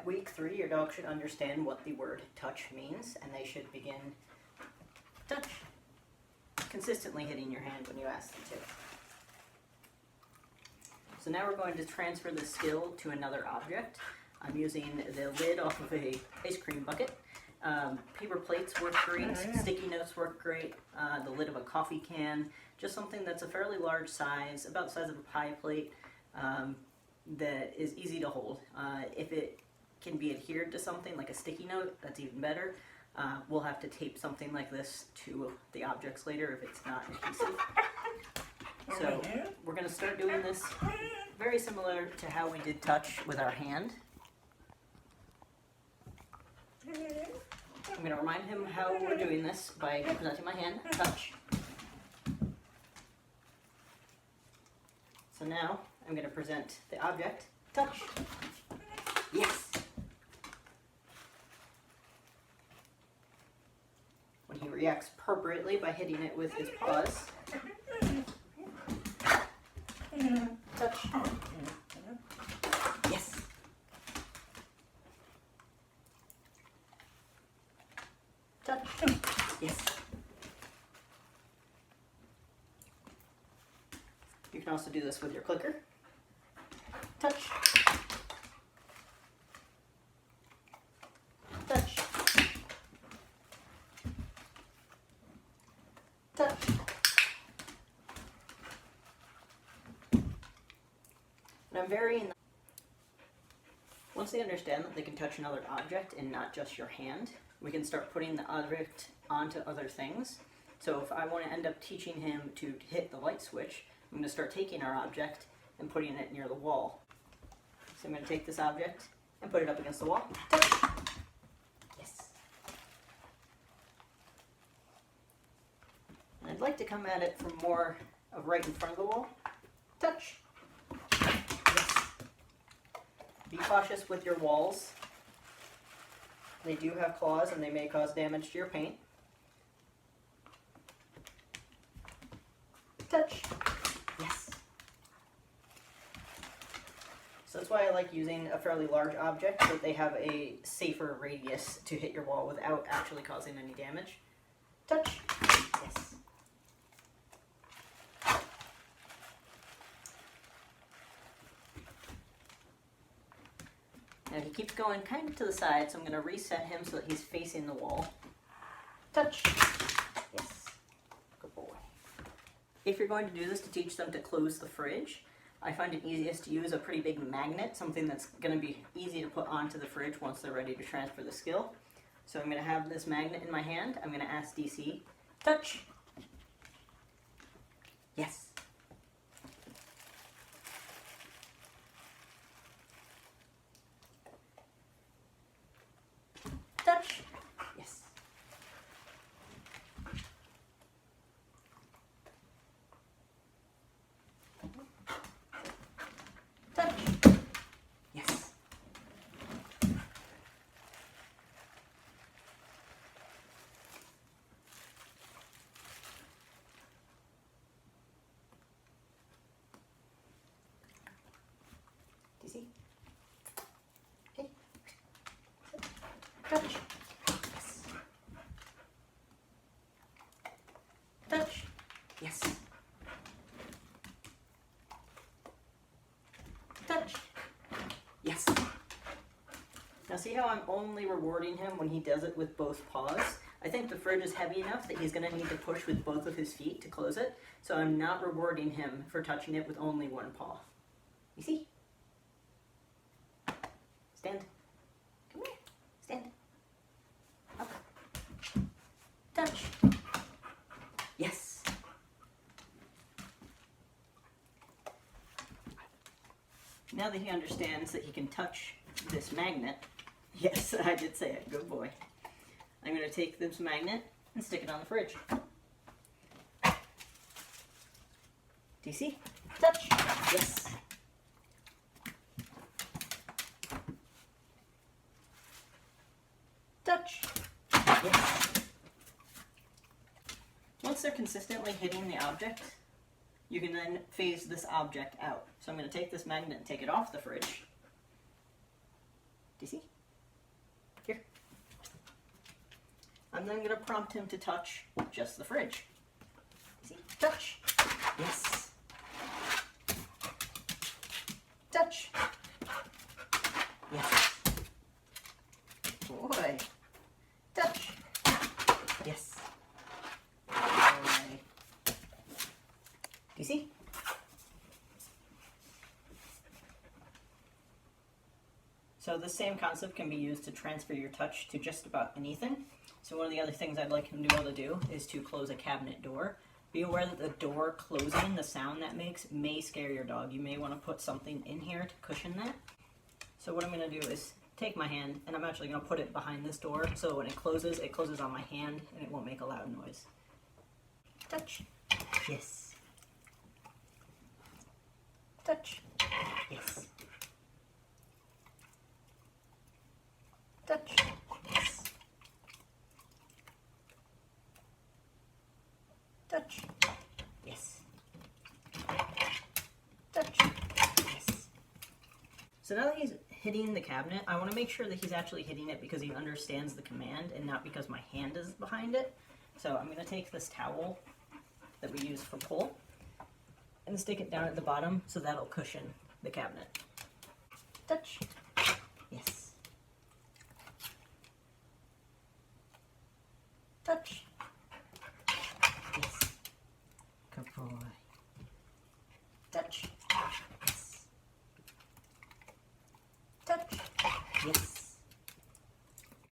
week 3, your dog should understand what the word touch means, and they should begin touch, consistently hitting your hand when you ask them to. So now we're going to transfer the skill to another object. I'm using the lid off of a ice cream bucket. Paper plates work great, sticky notes work great, the lid of a coffee can, just something that's a fairly large size, about the size of a pie plate, that is easy to hold. If it can be adhered to something like a sticky note, that's even better. We'll have to tape something like this to the objects later if it's not adhesive. So we're going to start doing this very similar to how we did touch with our hand. I'm going to remind him how we're doing this by presenting my hand, touch. So now I'm going to present the object, touch. Yes. When he reacts appropriately by hitting it with his paws, touch. Yes. Touch. Yes. You can also do this with your clicker. Touch. Touch. Touch. And I'm varying. Once they understand that they can touch another object and not just your hand, we can start putting the object onto other things. So if I want to end up teaching him to hit the light switch, I'm going to start taking our object and putting it near the wall. So I'm going to take this object and put it up against the wall. Touch. Yes. And I'd like to come at it from more of right in front of the wall. Touch. Yes. Be cautious with your walls. They do have claws and they may cause damage to your paint. Touch. Yes. So that's why I like using a fairly large object, so that they have a safer radius to hit your wall without actually causing any damage. Touch. Yes. Now he keeps going kind of to the side, so I'm going to reset him so that he's facing the wall. Touch. Yes. Good boy. If you're going to do this to teach them to close the fridge, I find it easiest to use a pretty big magnet, something that's going to be easy to put onto the fridge once they're ready to transfer the skill. So I'm going to have this magnet in my hand. I'm going to ask DC, touch. Yes. Touch. Yes. Touch. Yes. Do you see? Okay. Touch. Yes. Touch. Yes. Touch. Yes. Now see how I'm only rewarding him when he does it with both paws? I think the fridge is heavy enough that he's going to need to push with both of his feet to close it, so I'm not rewarding him for touching it with only one paw. You see? Stand. Come here. Stand. Up. Touch. Yes. Now that he understands that he can touch this magnet, yes, I did say it, good boy. I'm going to take this magnet and stick it on the fridge. Do you see? Touch. Yes. Touch. Yes. Once they're consistently hitting the object, you can then phase this object out. So I'm going to take this magnet and take it off the fridge. Do you see? I'm then going to prompt him to touch just the fridge. See? Touch. Yes. Touch. Yes. Boy. Touch. Yes. Boy. Do you see? So the same concept can be used to transfer your touch to just about anything. So one of the other things I'd like him to be able to do is to close a cabinet door. Be aware that the door closing, the sound that makes, may scare your dog. You may want to put something in here to cushion that. So what I'm going to do is take my hand, and I'm actually going to put it behind this door, so when it closes on my hand, and it won't make a loud noise. Touch. Yes. Touch. Yes. Touch. Yes. Touch. Yes. Touch. Yes. So now that he's hitting the cabinet, I want to make sure that he's actually hitting it because he understands the command and not because my hand is behind it. So I'm going to take this towel that we use for pull and stick it down at the bottom so that'll cushion the cabinet. Touch.